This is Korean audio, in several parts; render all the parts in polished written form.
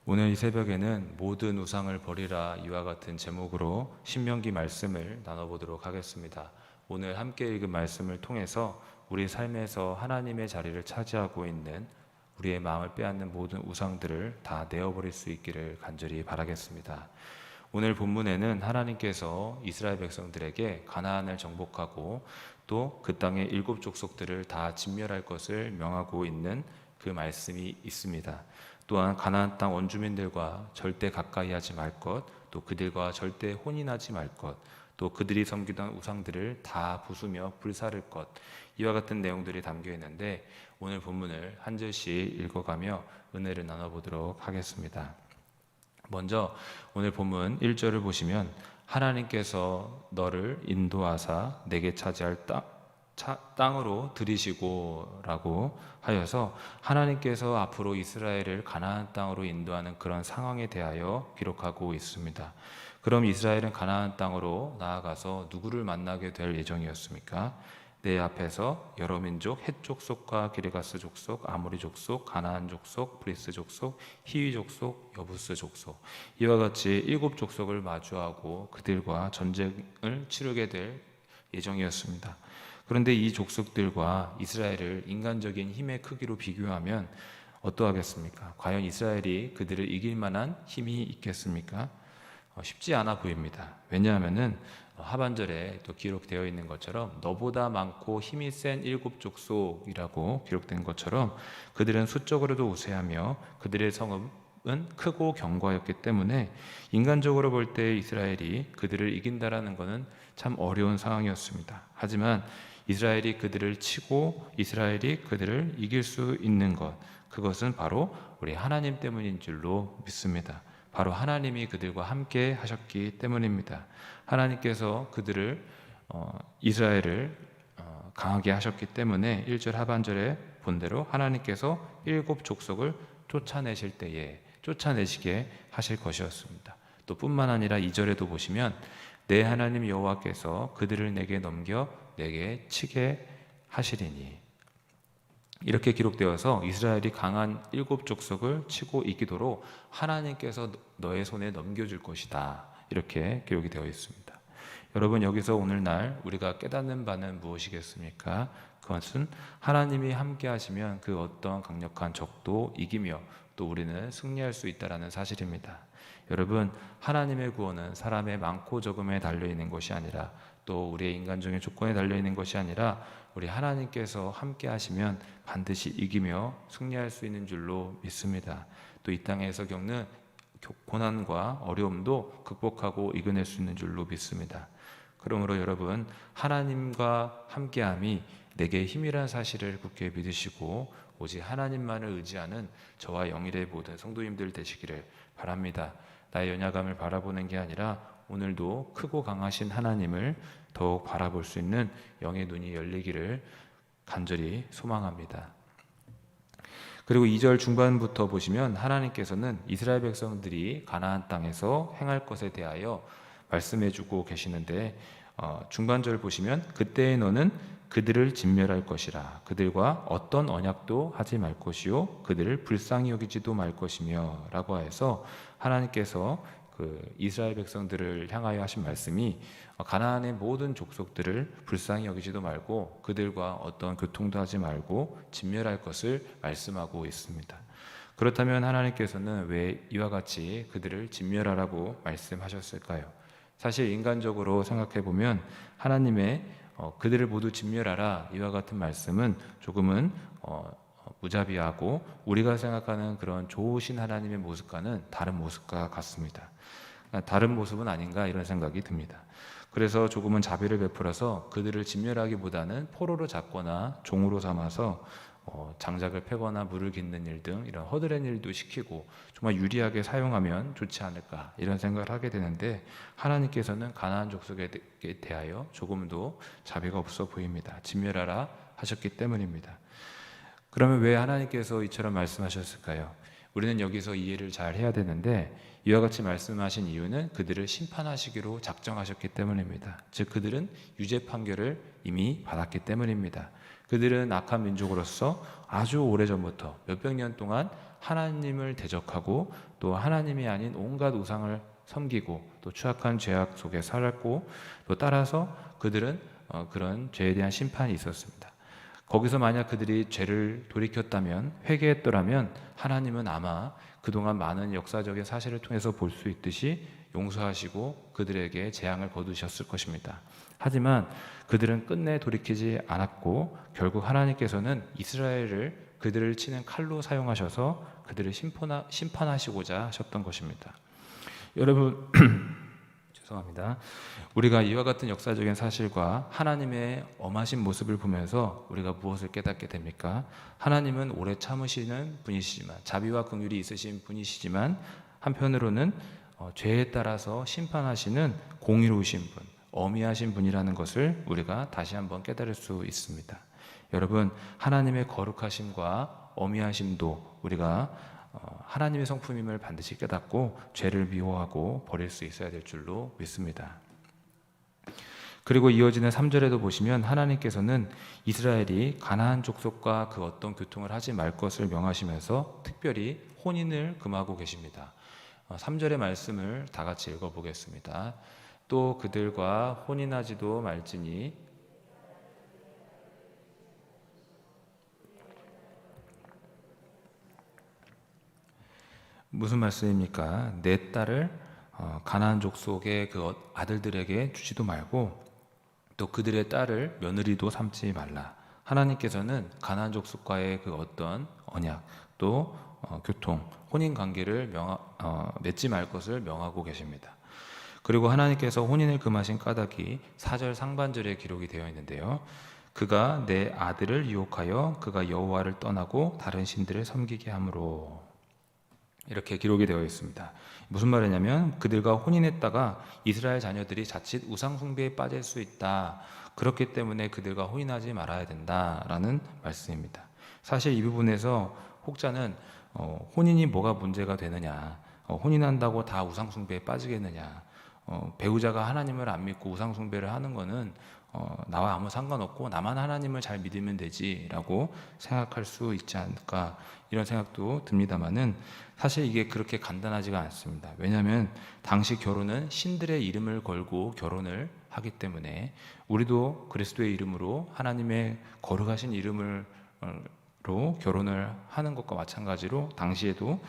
오늘 이 새벽에는 모든 우상을 버리라 이와 같은 제목으로 신명기 말씀을 나눠보도록 하겠습니다. 오늘 함께 읽은 말씀을 통해서 우리 삶에서 하나님의 자리를 차지하고 있는 우리의 마음을 빼앗는 모든 우상들을 다 내어버릴 수 있기를 간절히 바라겠습니다. 오늘 본문에는 하나님께서 이스라엘 백성들에게 가나안을 정복하고 또 그 땅의 7족속들을 다 진멸할 것을 명하고 있는 그 말씀이 있습니다. 또한 가나안 땅 원주민들과 절대 가까이 하지 말 것, 또 그들과 절대 혼인하지 말 것, 또 그들이 섬기던 우상들을 다 부수며 불사를 것, 이와 같은 내용들이 담겨 있는데 오늘 본문을 한 절씩 읽어가며 은혜를 나눠보도록 하겠습니다. 먼저 오늘 본문 1절을 보시면 하나님께서 너를 인도하사 내게 차지할 땅으로 들이시고 라고 하여서 하나님께서 앞으로 이스라엘을 가나안 땅으로 인도하는 그런 상황에 대하여 기록하고 있습니다. 그럼 이스라엘은 가나안 땅으로 나아가서 누구를 만나게 될 예정이었습니까? 내 앞에서 여러 민족, 헷 족속과 기르가스 족속, 아모리 족속, 가나안 족속, 브리스 족속, 히위 족속, 여부스 족속, 이와 같이 7족속을 마주하고 그들과 전쟁을 치르게 될 예정이었습니다. 그런데 이 족속들과 이스라엘을 인간적인 힘의 크기로 비교하면 어떠하겠습니까? 과연 이스라엘이 그들을 이길 만한 힘이 있겠습니까? 쉽지 않아 보입니다. 왜냐하면은 하반절에 또 기록되어 있는 것처럼 너보다 많고 힘이 센 7족속이라고 기록된 것처럼 그들은 수적으로도 우세하며 그들의 성읍은 크고 견고하였기 때문에 인간적으로 볼 때 이스라엘이 그들을 이긴다라는 것은 참 어려운 상황이었습니다. 하지만 이스라엘이 그들을 치고 이스라엘이 그들을 이길 수 있는 것, 그것은 바로 우리 하나님 때문인 줄로 믿습니다. 바로 하나님이 그들과 함께 하셨기 때문입니다. 하나님께서 그들을 이스라엘을 강하게 하셨기 때문에 1절 하반절에 본대로 하나님께서 7족속을 쫓아내실 때에 쫓아내시게 하실 것이었습니다. 또 뿐만 아니라 2절에도 보시면 내 하나님 여호와께서 그들을 내게 넘겨 내게 치게 하시리니, 이렇게 기록되어서 이스라엘이 강한 7족속을 치고 이기도록 하나님께서 너의 손에 넘겨줄 것이다, 이렇게 기록이 되어 있습니다. 여러분, 여기서 오늘날 우리가 깨닫는 바는 무엇이겠습니까? 그것은 하나님이 함께 하시면 그 어떤 강력한 적도 이기며 또 우리는 승리할 수 있다는 사실입니다. 여러분, 하나님의 구원은 사람의 많고 적음에 달려있는 것이 아니라 또 우리의 인간적인 조건에 달려있는 것이 아니라 우리 하나님께서 함께 하시면 반드시 이기며 승리할 수 있는 줄로 믿습니다. 또 이 땅에서 겪는 고난과 어려움도 극복하고 이겨낼 수 있는 줄로 믿습니다. 그러므로 여러분, 하나님과 함께함이 내게 힘이란 사실을 굳게 믿으시고 오직 하나님만을 의지하는 저와 영일의 모든 성도님들 되시기를 바랍니다. 나의 연약함을 바라보는 게 아니라 오늘도 크고 강하신 하나님을 더욱 바라볼 수 있는 영의 눈이 열리기를 간절히 소망합니다. 그리고 2절 중반부터 보시면 하나님께서는 이스라엘 백성들이 가나안 땅에서 행할 것에 대하여 말씀해주고 계시는데 중반절 보시면 그때에 너는 그들을 진멸할 것이라 그들과 어떤 언약도 하지 말 것이요 그들을 불쌍히 여기지도 말 것이며 라고 해서 하나님께서 그 이스라엘 백성들을 향하여 하신 말씀이 가나안의 모든 족속들을 불쌍히 여기지도 말고 그들과 어떤 교통도 하지 말고 진멸할 것을 말씀하고 있습니다. 그렇다면 하나님께서는 왜 이와 같이 그들을 진멸하라고 말씀하셨을까요? 사실 인간적으로 생각해 보면 하나님의 그들을 모두 진멸하라 이와 같은 말씀은 조금은 무자비하고 우리가 생각하는 그런 좋으신 하나님의 모습과는 다른 모습과 같습니다. 다른 모습은 아닌가 이런 생각이 듭니다. 그래서 조금은 자비를 베풀어서 그들을 진멸하기보다는 포로로 잡거나 종으로 삼아서 장작을 패거나 물을 깃는 일 등 이런 허드렛 일도 시키고 정말 유리하게 사용하면 좋지 않을까 이런 생각을 하게 되는데 하나님께서는 가나안 족속에 대하여 조금도 자비가 없어 보입니다. 진멸하라 하셨기 때문입니다. 그러면 왜 하나님께서 이처럼 말씀하셨을까요? 우리는 여기서 이해를 잘 해야 되는데 이와 같이 말씀하신 이유는 그들을 심판하시기로 작정하셨기 때문입니다. 즉 그들은 유죄 판결을 이미 받았기 때문입니다. 그들은 악한 민족으로서 아주 오래전부터 몇백 년 동안 하나님을 대적하고 또 하나님이 아닌 온갖 우상을 섬기고 또 추악한 죄악 속에 살았고 또 따라서 그들은 그런 죄에 대한 심판이 있었습니다. 거기서 만약 그들이 죄를 돌이켰다면, 회개했더라면 하나님은 아마 그동안 많은 역사적인 사실을 통해서 볼 수 있듯이 용서하시고 그들에게 재앙을 거두셨을 것입니다. 하지만 그들은 끝내 돌이키지 않았고 결국 하나님께서는 이스라엘을 그들을 치는 칼로 사용하셔서 그들을 심판하시고자 하셨던 것입니다. 여러분 죄송합니다. 우리가 이와 같은 역사적인 사실과 하나님의 엄하신 모습을 보면서 우리가 무엇을 깨닫게 됩니까? 하나님은 오래 참으시는 분이시지만, 자비와 긍휼이 있으신 분이시지만 한편으로는 죄에 따라서 심판하시는 공의로우신 분, 어미하신 분이라는 것을 우리가 다시 한번 깨달을 수 있습니다. 여러분, 하나님의 거룩하심과 어미하심도 우리가 하나님의 성품임을 반드시 깨닫고 죄를 미워하고 버릴 수 있어야 될 줄로 믿습니다. 그리고 이어지는 3절에도 보시면 하나님께서는 이스라엘이 가나안 족속과 그 어떤 교통을 하지 말 것을 명하시면서 특별히 혼인을 금하고 계십니다. 3절의 말씀을 다 같이 읽어보겠습니다. 또 그들과 혼인하지도 말지니 무슨 말씀입니까? 내 딸을 가나안 족속의 그 아들들에게 주지도 말고 또 그들의 딸을 며느리도 삼지 말라. 하나님께서는 가나안 족속과의 그 어떤 언약 또 교통, 혼인 관계를 맺지 말 것을 명하고 계십니다. 그리고 하나님께서 혼인을 금하신 까닭이 4절 상반절에 기록이 되어 있는데요. 그가 내 아들을 유혹하여 그가 여호와를 떠나고 다른 신들을 섬기게 함으로, 이렇게 기록이 되어 있습니다. 무슨 말이냐면 그들과 혼인했다가 이스라엘 자녀들이 자칫 우상 숭배에 빠질 수 있다. 그렇기 때문에 그들과 혼인하지 말아야 된다라는 말씀입니다. 사실 이 부분에서 혹자는 혼인이 뭐가 문제가 되느냐, 혼인한다고 다 우상 숭배에 빠지겠느냐, 배우자가 하나님을 안 믿고 우상 숭배를 하는 거는 나와 아무 상관없고 나만 하나님을 잘 믿으면 되지라고 생각할 수 있지 않을까, 이런 생각도 듭니다만은 사실 이게 그렇게 간단하지가 않습니다. 왜냐하면 당시 결혼은 신들의 이름을 걸고 결혼을 하기 때문에 우리도 그리스도의 이름으로 하나님의 거룩하신 이름으로 결혼을 하는 것과 마찬가지로 당시에도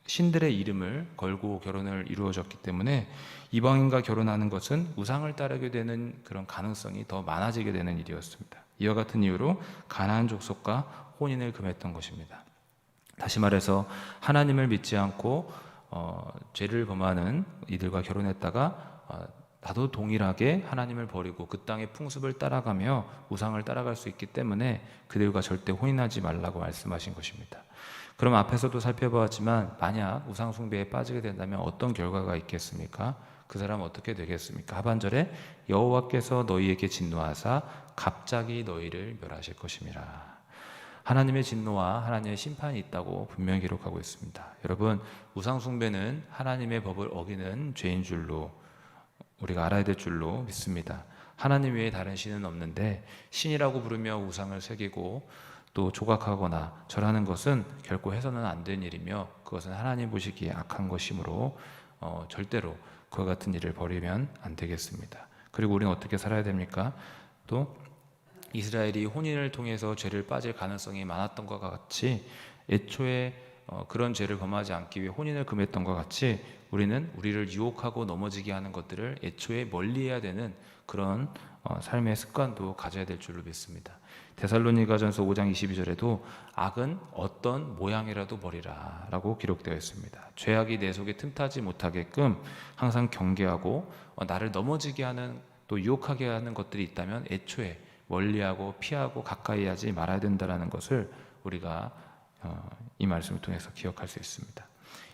신들의 이름을 걸고 결혼을 이루어졌기 때문에 이방인과 결혼하는 것은 우상을 따르게 되는 그런 가능성이 더 많아지게 되는 일이었습니다. 이와 같은 이유로 가나안 족속과 혼인을 금했던 것입니다. 다시 말해서 하나님을 믿지 않고 죄를 범하는 이들과 결혼했다가 나도 동일하게 하나님을 버리고 그 땅의 풍습을 따라가며 우상을 따라갈 수 있기 때문에 그들과 절대 혼인하지 말라고 말씀하신 것입니다. 그럼 앞에서도 살펴보았지만 만약 우상 숭배에 빠지게 된다면 어떤 결과가 있겠습니까? 그 사람은 어떻게 되겠습니까? 하반절에 여호와께서 너희에게 진노하사 갑자기 너희를 멸하실 것임이라. 하나님의 진노와 하나님의 심판이 있다고 분명히 기록하고 있습니다. 여러분, 우상 숭배는 하나님의 법을 어기는 죄인 줄로 우리가 알아야 될 줄로 믿습니다. 하나님 외에 다른 신은 없는데 신이라고 부르며 우상을 새기고 또 조각하거나 절하는 것은 결코 해서는 안 된 일이며 그것은 하나님 보시기에 악한 것이므로 절대로 그와 같은 일을 벌이면 안 되겠습니다. 그리고 우리는 어떻게 살아야 됩니까? 또 이스라엘이 혼인을 통해서 죄를 빠질 가능성이 많았던 것과 같이 애초에 그런 죄를 범하지 않기 위해 혼인을 금했던 것 같이 우리는 우리를 유혹하고 넘어지게 하는 것들을 애초에 멀리해야 되는 그런 삶의 습관도 가져야 될 줄로 믿습니다. 데살로니가전서 5장 22절에도 악은 어떤 모양이라도 버리라 라고 기록되어 있습니다. 죄악이 내 속에 틈타지 못하게끔 항상 경계하고 나를 넘어지게 하는 또 유혹하게 하는 것들이 있다면 애초에 멀리하고 피하고 가까이 하지 말아야 된다는 것을 우리가 이 말씀을 통해서 기억할 수 있습니다.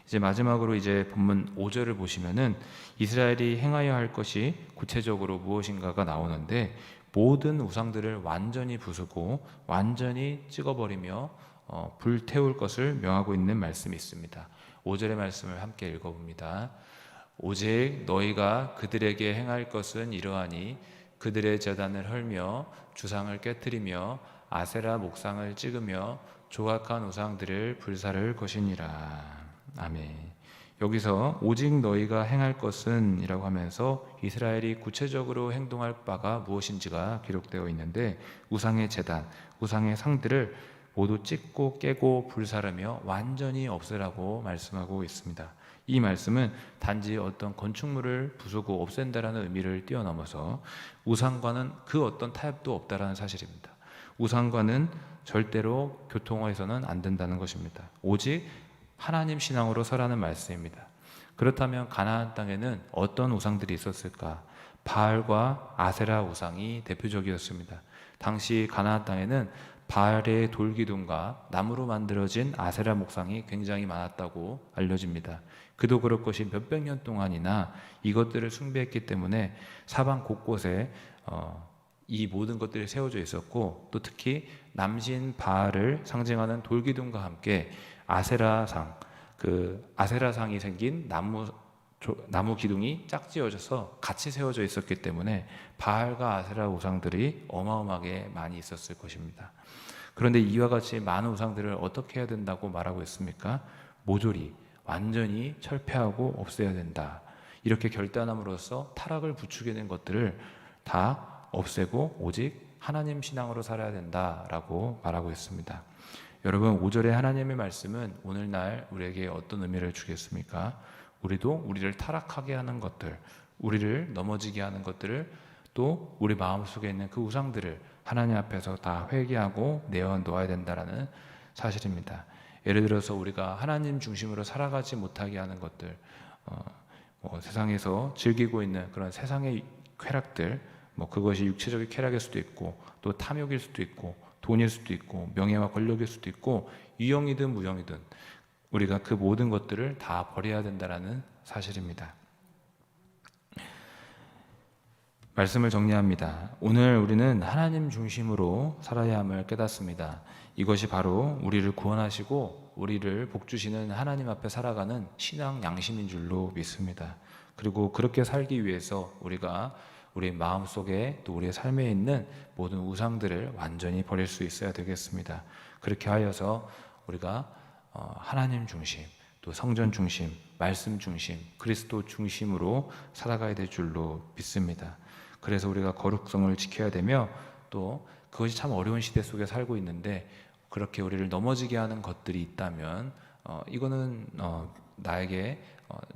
이제 마지막으로 이제 본문 5절을 보시면은 이스라엘이 행하여야 할 것이 구체적으로 무엇인가가 나오는데 모든 우상들을 완전히 부수고 완전히 찍어버리며 불태울 것을 명하고 있는 말씀이 있습니다. 5절의 말씀을 함께 읽어봅니다. 오직 너희가 그들에게 행할 것은 이러하니 그들의 제단을 헐며 주상을 깨뜨리며 아세라 목상을 찍으며 조각한 우상들을 불사를 것이니라. 아멘. 여기서 오직 너희가 행할 것은 이라고 하면서 이스라엘이 구체적으로 행동할 바가 무엇인지가 기록되어 있는데, 우상의 제단, 우상의 상들을 모두 찢고 깨고 불사르며 완전히 없애라고 말씀하고 있습니다. 이 말씀은 단지 어떤 건축물을 부수고 없앤다라는 의미를 뛰어넘어서 우상과는 그 어떤 타협도 없다라는 사실입니다. 우상과는 절대로 교통해서는 안 된다는 것입니다. 오직 하나님 신앙으로 서라는 말씀입니다. 그렇다면 가나안 땅에는 어떤 우상들이 있었을까? 바알과 아세라 우상이 대표적이었습니다. 당시 가나안 땅에는 바알의 돌기둥과 나무로 만들어진 아세라 목상이 굉장히 많았다고 알려집니다. 그도 그럴 것이 몇백 년 동안이나 이것들을 숭배했기 때문에 사방 곳곳에 이 모든 것들이 세워져 있었고, 또 특히 남신 바알을 상징하는 돌기둥과 함께 아세라상, 그 아세라상이 생긴 나무 기둥이 짝지어져서 같이 세워져 있었기 때문에 바알과 아세라 우상들이 어마어마하게 많이 있었을 것입니다. 그런데 이와 같이 많은 우상들을 어떻게 해야 된다고 말하고 있습니까? 모조리 완전히 철폐하고 없애야 된다. 이렇게 결단함으로써 타락을 부추기는 것들을 다 없애고 오직 하나님 신앙으로 살아야 된다라고 말하고 있습니다. 여러분, 5절의 하나님의 말씀은 오늘날 우리에게 어떤 의미를 주겠습니까? 우리도 우리를 타락하게 하는 것들, 우리를 넘어지게 하는 것들을, 또 우리 마음속에 있는 그 우상들을 하나님 앞에서 다 회개하고 내어놓아야 된다는 사실입니다. 예를 들어서 우리가 하나님 중심으로 살아가지 못하게 하는 것들, 세상에서 즐기고 있는 그런 세상의 쾌락들, 그것이 육체적인 쾌락일 수도 있고, 또 탐욕일 수도 있고, 돈일 수도 있고, 명예와 권력일 수도 있고, 유형이든 무형이든 우리가 그 모든 것들을 다 버려야 된다는 사실입니다. 말씀을 정리합니다. 오늘 우리는 하나님 중심으로 살아야 함을 깨닫습니다. 이것이 바로 우리를 구원하시고 우리를 복주시는 하나님 앞에 살아가는 신앙 양심인 줄로 믿습니다. 그리고 그렇게 살기 위해서 우리가 우리 마음속에 또 우리의 삶에 있는 모든 우상들을 완전히 버릴 수 있어야 되겠습니다. 그렇게 하여서 우리가 하나님 중심, 또 성전 중심, 말씀 중심, 그리스도 중심으로 살아가야 될 줄로 믿습니다. 그래서 우리가 거룩성을 지켜야 되며, 또 그것이 참 어려운 시대 속에 살고 있는데 그렇게 우리를 넘어지게 하는 것들이 있다면 이거는 나에게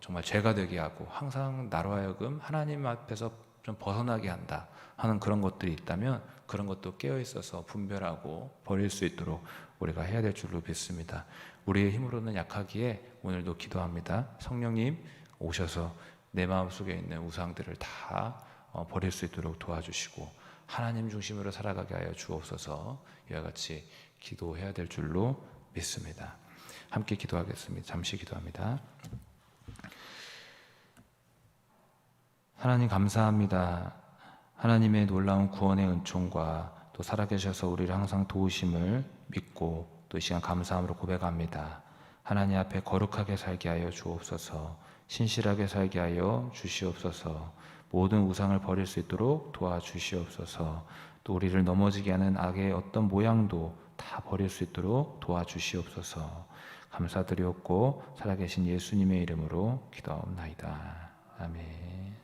정말 죄가 되게 하고 항상 나로 하여금 하나님 앞에서 좀 벗어나게 한다 하는 그런 것들이 있다면 그런 것도 깨어있어서 분별하고 버릴 수 있도록 우리가 해야 될 줄로 믿습니다. 우리의 힘으로는 약하기에 오늘도 기도합니다. 성령님 오셔서 내 마음속에 있는 우상들을 다 버릴 수 있도록 도와주시고 하나님 중심으로 살아가게 하여 주옵소서. 이와 같이 기도해야 될 줄로 믿습니다. 함께 기도하겠습니다. 잠시 기도합니다. 하나님 감사합니다. 하나님의 놀라운 구원의 은총과 또 살아계셔서 우리를 항상 도우심을 믿고 또 이 시간 감사함으로 고백합니다. 하나님 앞에 거룩하게 살게 하여 주옵소서. 신실하게 살게 하여 주시옵소서. 모든 우상을 버릴 수 있도록 도와주시옵소서. 또 우리를 넘어지게 하는 악의 어떤 모양도 다 버릴 수 있도록 도와주시옵소서. 감사드리옵고 살아계신 예수님의 이름으로 기도하옵나이다. 아멘.